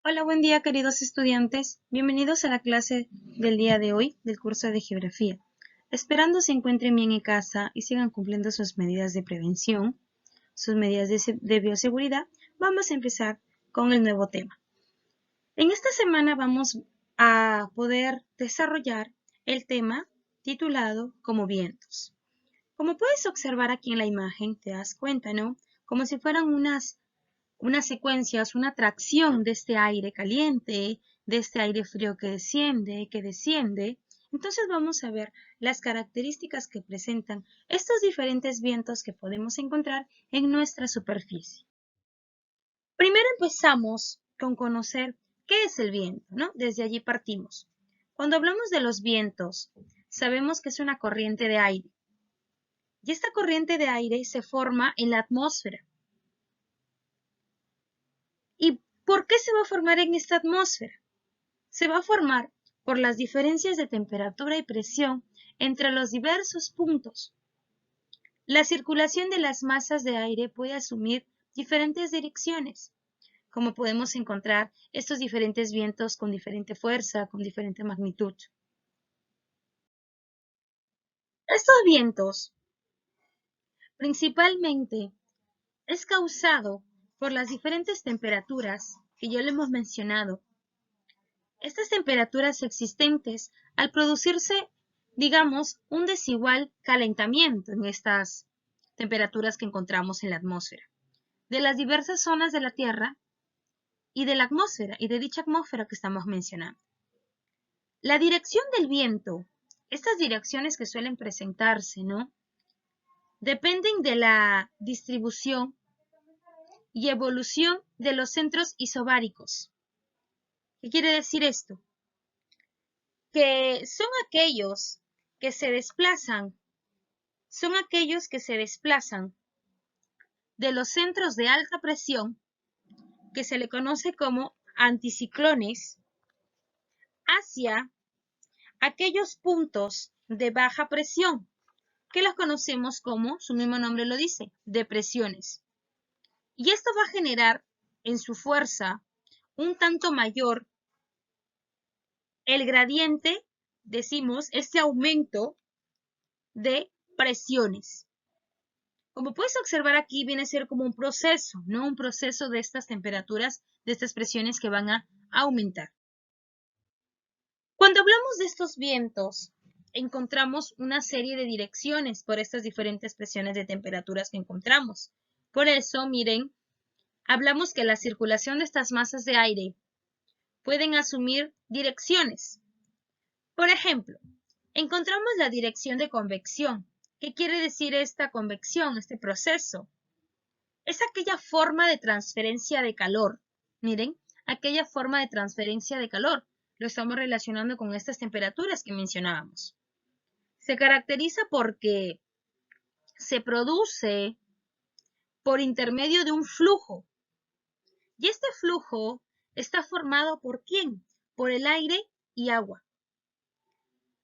Hola, buen día queridos estudiantes. Bienvenidos a la clase del día de hoy del curso de Geografía. Esperando se encuentren bien en casa y sigan cumpliendo sus medidas de prevención, sus medidas de bioseguridad, vamos a empezar con el nuevo tema. En esta semana vamos a poder desarrollar el tema titulado como vientos. Como puedes observar aquí en la imagen, te das cuenta, ¿no? Como si fueran unas secuencias, una atracción de este aire caliente, de este aire frío que desciende. Entonces vamos a ver las características que presentan estos diferentes vientos que podemos encontrar en nuestra superficie. Primero empezamos con conocer qué es el viento, ¿no? Desde allí partimos. Cuando hablamos de los vientos, sabemos que es una corriente de aire. Y esta corriente de aire se forma en la atmósfera. ¿Y por qué se va a formar en esta atmósfera? Se va a formar por las diferencias de temperatura y presión entre los diversos puntos. La circulación de las masas de aire puede asumir diferentes direcciones, como podemos encontrar estos diferentes vientos con diferente fuerza, con diferente magnitud. Estos vientos principalmente es causado por las diferentes temperaturas que ya le hemos mencionado. Estas temperaturas existentes, al producirse, digamos, un desigual calentamiento en estas temperaturas que encontramos en la atmósfera, de las diversas zonas de la Tierra y de la atmósfera, y de dicha atmósfera que estamos mencionando. La dirección del viento, estas direcciones que suelen presentarse, ¿no? Dependen de la distribución y evolución de los centros isobáricos. ¿Qué quiere decir esto? Que son aquellos que se desplazan de los centros de alta presión, que se le conoce como anticiclones, hacia aquellos puntos de baja presión, que los conocemos como, su mismo nombre lo dice, depresiones. Y esto va a generar en su fuerza un tanto mayor el gradiente, decimos, este aumento de presiones. Como puedes observar aquí, viene a ser como un proceso, ¿no? Un proceso de estas temperaturas, de estas presiones que van a aumentar. Cuando hablamos de estos vientos, encontramos una serie de direcciones por estas diferentes presiones de temperaturas que encontramos. Por eso, miren, hablamos que la circulación de estas masas de aire pueden asumir direcciones. Por ejemplo, encontramos la dirección de convección. ¿Qué quiere decir esta convección, este proceso? Es aquella forma de transferencia de calor. Miren, aquella forma de transferencia de calor. Lo estamos relacionando con estas temperaturas que mencionábamos. Se caracteriza porque se produce por intermedio de un flujo. Y este flujo está formado ¿por quién? Por el aire y agua.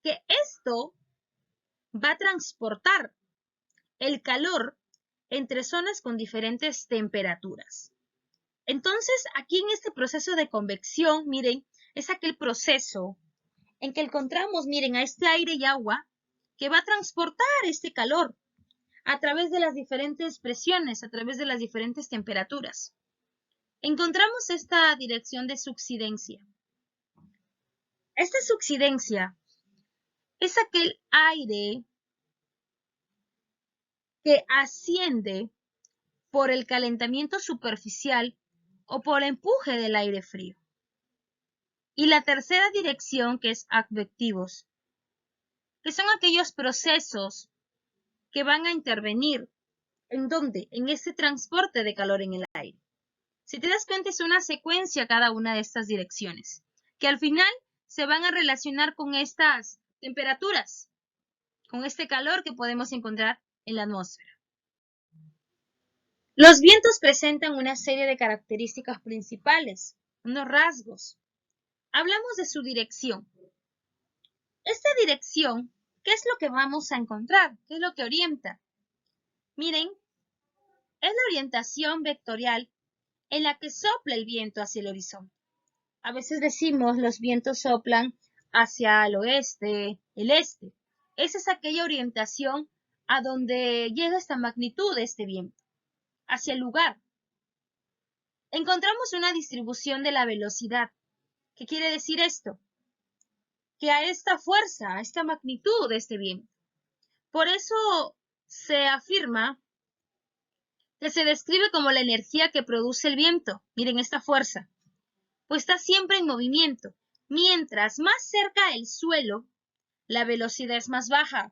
Que esto va a transportar el calor entre zonas con diferentes temperaturas. Entonces, aquí en este proceso de convección, miren, es aquel proceso en que encontramos, miren, a este aire y agua que va a transportar este calor a través de las diferentes presiones, a través de las diferentes temperaturas. Encontramos esta dirección de subsidencia. Esta subsidencia es aquel aire que asciende por el calentamiento superficial o por empuje del aire frío. Y la tercera dirección, que es advectivos, que son aquellos procesos que van a intervenir ¿en dónde? En este transporte de calor en el aire. Si te das cuenta, es una secuencia cada una de estas direcciones, que al final se van a relacionar con estas temperaturas, con este calor que podemos encontrar en la atmósfera. Los vientos presentan una serie de características principales, unos rasgos. Hablamos de su dirección. Esta dirección, ¿qué es lo que vamos a encontrar? ¿Qué es lo que orienta? Miren, es la orientación vectorial en la que sopla el viento hacia el horizonte. A veces decimos los vientos soplan hacia el oeste, el este. Esa es aquella orientación a donde llega esta magnitud de este viento, hacia el lugar. Encontramos una distribución de la velocidad. ¿Qué quiere decir esto? Que a esta fuerza, a esta magnitud de este viento. Por eso se afirma que se describe como la energía que produce el viento. Miren esta fuerza, pues está siempre en movimiento. Mientras más cerca del suelo, la velocidad es más baja,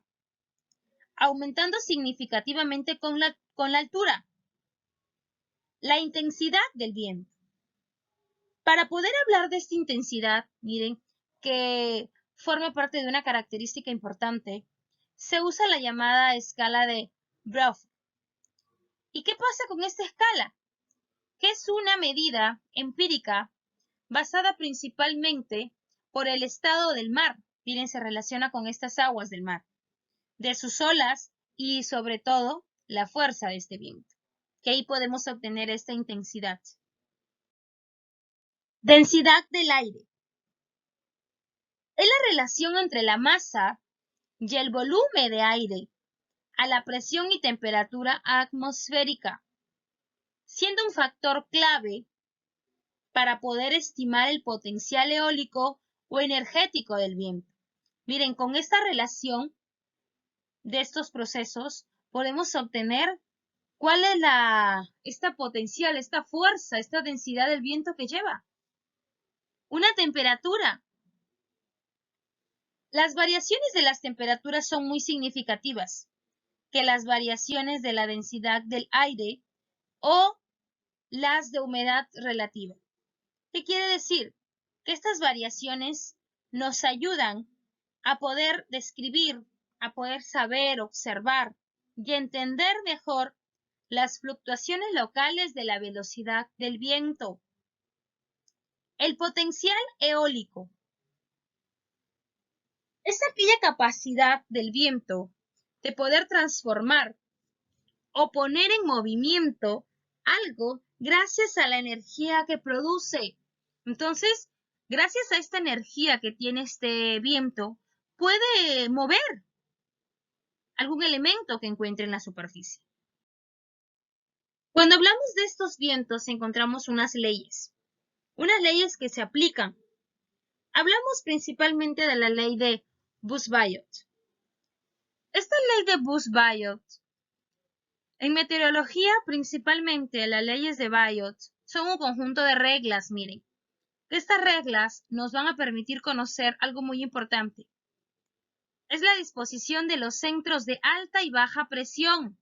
aumentando significativamente con la altura. La intensidad del viento. Para poder hablar de esta intensidad, miren, que forma parte de una característica importante, se usa la llamada escala de Brouwer. ¿Y qué pasa con esta escala? Que es una medida empírica basada principalmente por el estado del mar. Miren, se relaciona con estas aguas del mar, de sus olas y sobre todo la fuerza de este viento, que ahí podemos obtener esta intensidad. Densidad del aire. Es la relación entre la masa y el volumen de aire a la presión y temperatura atmosférica, siendo un factor clave para poder estimar el potencial eólico o energético del viento. Miren, con esta relación de estos procesos podemos obtener cuál es esta potencial, esta fuerza, esta densidad del viento que lleva. Una temperatura. Las variaciones de las temperaturas son muy significativas que las variaciones de la densidad del aire o las de humedad relativa. ¿Qué quiere decir? Que estas variaciones nos ayudan a poder describir, a poder saber, observar y entender mejor las fluctuaciones locales de la velocidad del viento. El potencial eólico es aquella capacidad del viento de poder transformar o poner en movimiento algo gracias a la energía que produce. Entonces, gracias a esta energía que tiene este viento, puede mover algún elemento que encuentre en la superficie. Cuando hablamos de estos vientos, encontramos unas leyes que se aplican. Hablamos principalmente de la ley de Bush-Ballot. Esta ley de Bush-Ballot, en meteorología, principalmente las leyes de Ballot, son un conjunto de reglas, miren. Estas reglas nos van a permitir conocer algo muy importante. Es la disposición de los centros de alta y baja presión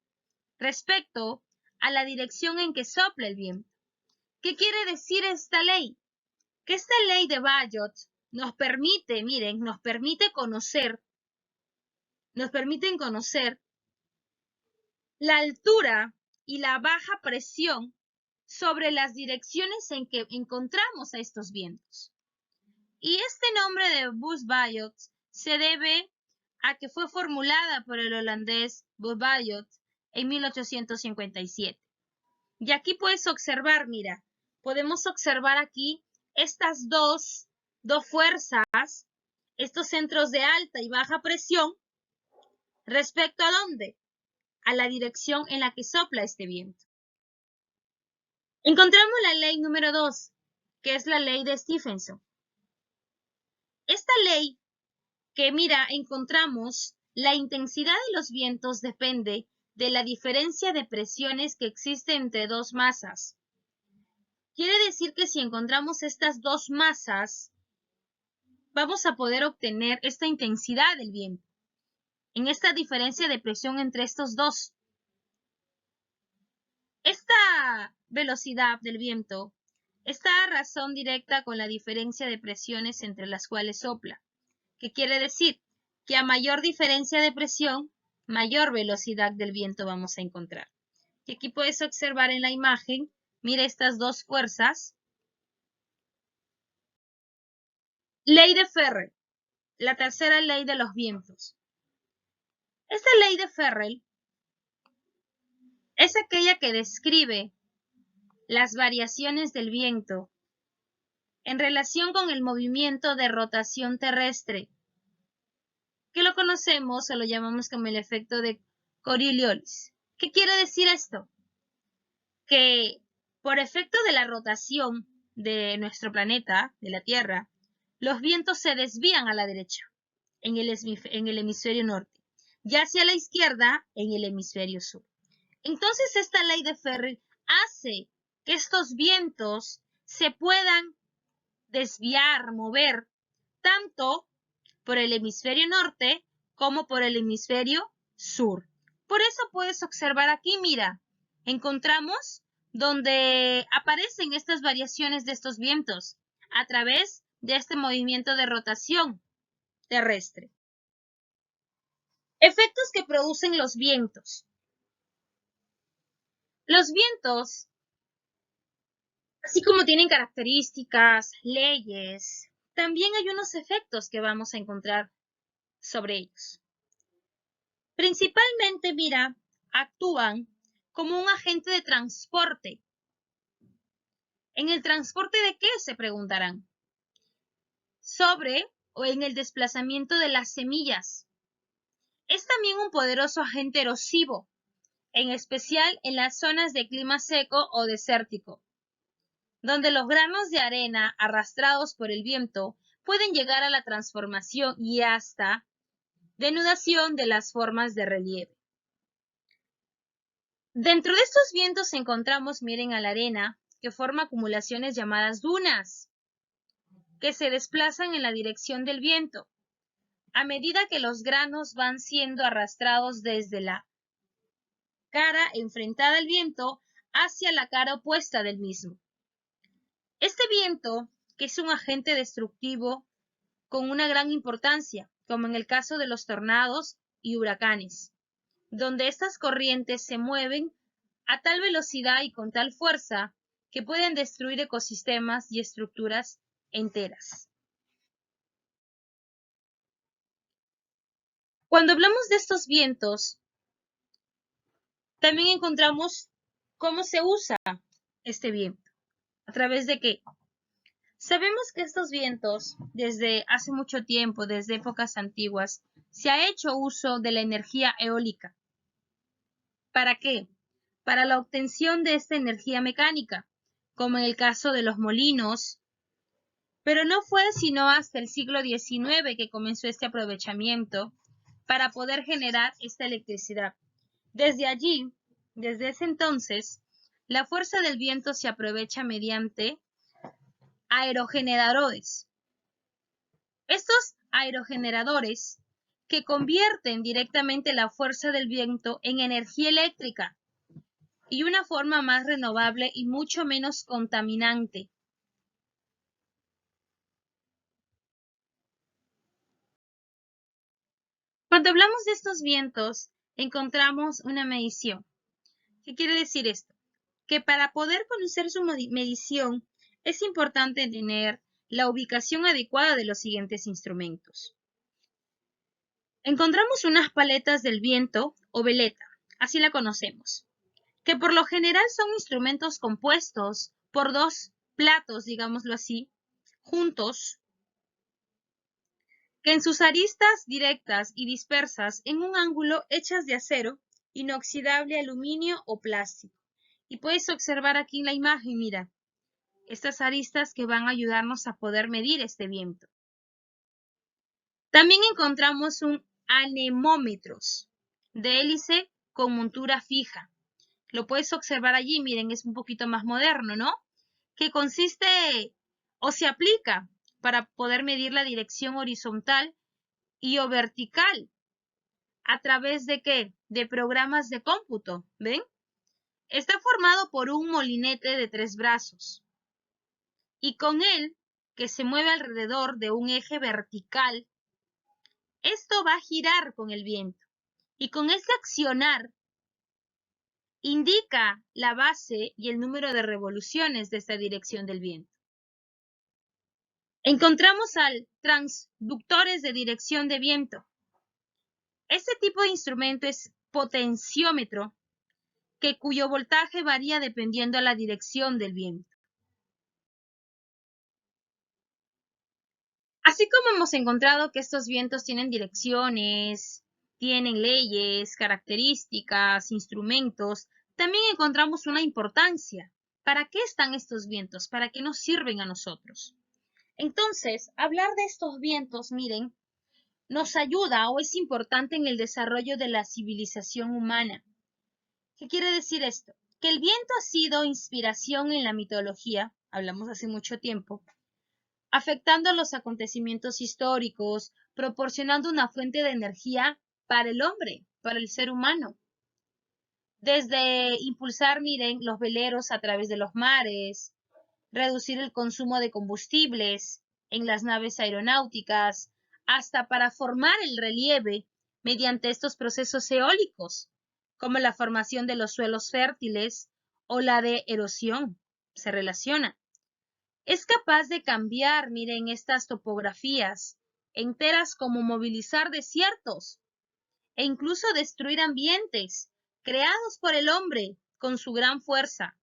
respecto a la dirección en que sopla el viento. ¿Qué quiere decir esta ley? Que esta ley de Ballot nos permite, miren, nos permiten conocer la altura y la baja presión sobre las direcciones en que encontramos a estos vientos. Y este nombre de Bush-Ballot se debe a que fue formulada por el holandés Bush-Ballot en 1857. Y aquí puedes observar, mira, podemos observar aquí estas dos fuerzas, estos centros de alta y baja presión, respecto a dónde, a la dirección en la que sopla este viento. Encontramos la ley número 2, que es la ley de Stephenson. Esta ley que, mira, encontramos la intensidad de los vientos depende de la diferencia de presiones que existe entre dos masas. Quiere decir que si encontramos estas dos masas, vamos a poder obtener esta intensidad del viento, en esta diferencia de presión entre estos dos. Esta velocidad del viento está a razón directa con la diferencia de presiones entre las cuales sopla. ¿Qué quiere decir? Que a mayor diferencia de presión, mayor velocidad del viento vamos a encontrar. Y aquí puedes observar en la imagen, mira estas dos fuerzas. Ley de Ferrel, la tercera ley de los vientos. Esta ley de Ferrel es aquella que describe las variaciones del viento en relación con el movimiento de rotación terrestre, que lo conocemos o lo llamamos como el efecto de Coriolis. ¿Qué quiere decir esto? Que por efecto de la rotación de nuestro planeta, de la Tierra, los vientos se desvían a la derecha, en el hemisferio norte, y hacia la izquierda, en el hemisferio sur. Entonces, esta ley de Ferri hace que estos vientos se puedan desviar, mover, tanto por el hemisferio norte como por el hemisferio sur. Por eso puedes observar aquí, mira, encontramos donde aparecen estas variaciones de estos vientos a través de este movimiento de rotación terrestre. Efectos que producen los vientos. Los vientos, así como tienen características, leyes, también hay unos efectos que vamos a encontrar sobre ellos. Principalmente, mira, actúan como un agente de transporte. ¿En el transporte de qué? Se preguntarán. Sobre o en el desplazamiento de las semillas. Es también un poderoso agente erosivo, en especial en las zonas de clima seco o desértico, donde los granos de arena arrastrados por el viento pueden llegar a la transformación y hasta denudación de las formas de relieve. Dentro de estos vientos encontramos, miren, a la arena, que forma acumulaciones llamadas dunas, que se desplazan en la dirección del viento, a medida que los granos van siendo arrastrados desde la cara enfrentada al viento hacia la cara opuesta del mismo. Este viento, que es un agente destructivo con una gran importancia, como en el caso de los tornados y huracanes, donde estas corrientes se mueven a tal velocidad y con tal fuerza que pueden destruir ecosistemas y estructuras enteras. Cuando hablamos de estos vientos, también encontramos cómo se usa este viento. ¿A través de qué? Sabemos que estos vientos, desde hace mucho tiempo, desde épocas antiguas, se ha hecho uso de la energía eólica. ¿Para qué? Para la obtención de esta energía mecánica, como en el caso de los molinos, pero no fue sino hasta el siglo XIX que comenzó este aprovechamiento para poder generar esta electricidad. Desde allí, desde ese entonces, la fuerza del viento se aprovecha mediante aerogeneradores. Estos aerogeneradores que convierten directamente la fuerza del viento en energía eléctrica y una forma más renovable y mucho menos contaminante. Cuando hablamos de estos vientos, encontramos una medición. ¿Qué quiere decir esto? Que para poder conocer su medición es importante tener la ubicación adecuada de los siguientes instrumentos. Encontramos unas paletas del viento o veleta, así la conocemos, que por lo general son instrumentos compuestos por dos platos, digámoslo así, juntos, que en sus aristas directas y dispersas en un ángulo hechas de acero, inoxidable, aluminio o plástico. Y puedes observar aquí en la imagen, mira, estas aristas que van a ayudarnos a poder medir este viento. También encontramos un anemómetros de hélice con montura fija. Lo puedes observar allí, miren, es un poquito más moderno, ¿no? Que consiste o se aplica para poder medir la dirección horizontal y o vertical. ¿A través de qué? De programas de cómputo, ¿ven? Está formado por un molinete de 3 brazos y con él, que se mueve alrededor de un eje vertical, esto va a girar con el viento y con este accionar indica la base y el número de revoluciones de esta dirección del viento. Encontramos al transductores de dirección de viento. Este tipo de instrumento es potenciómetro, cuyo voltaje varía dependiendo de la dirección del viento. Así como hemos encontrado que estos vientos tienen direcciones, tienen leyes, características, instrumentos, también encontramos una importancia. ¿Para qué están estos vientos? ¿Para qué nos sirven a nosotros? Entonces, hablar de estos vientos, miren, nos ayuda o es importante en el desarrollo de la civilización humana. ¿Qué quiere decir esto? Que el viento ha sido inspiración en la mitología, hablamos hace mucho tiempo, afectando los acontecimientos históricos, proporcionando una fuente de energía para el hombre, para el ser humano. Desde impulsar, miren, los veleros a través de los mares, reducir el consumo de combustibles en las naves aeronáuticas, hasta para formar el relieve mediante estos procesos eólicos, como la formación de los suelos fértiles o la de erosión, se relaciona. Es capaz de cambiar, miren, estas topografías enteras como movilizar desiertos e incluso destruir ambientes creados por el hombre con su gran fuerza,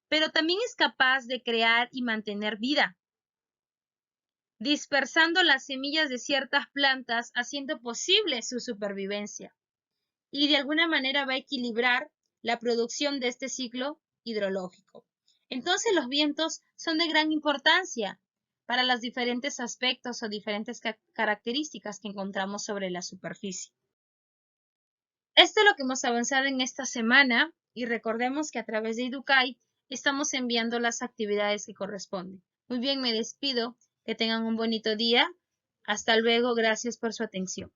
pero también es capaz de crear y mantener vida, dispersando las semillas de ciertas plantas, haciendo posible su supervivencia, y de alguna manera va a equilibrar la producción de este ciclo hidrológico. Entonces los vientos son de gran importancia para los diferentes aspectos o diferentes características que encontramos sobre la superficie. Esto es lo que hemos avanzado en esta semana y recordemos que a través de Educay estamos enviando las actividades que corresponden. Muy bien, me despido. Que tengan un bonito día. Hasta luego. Gracias por su atención.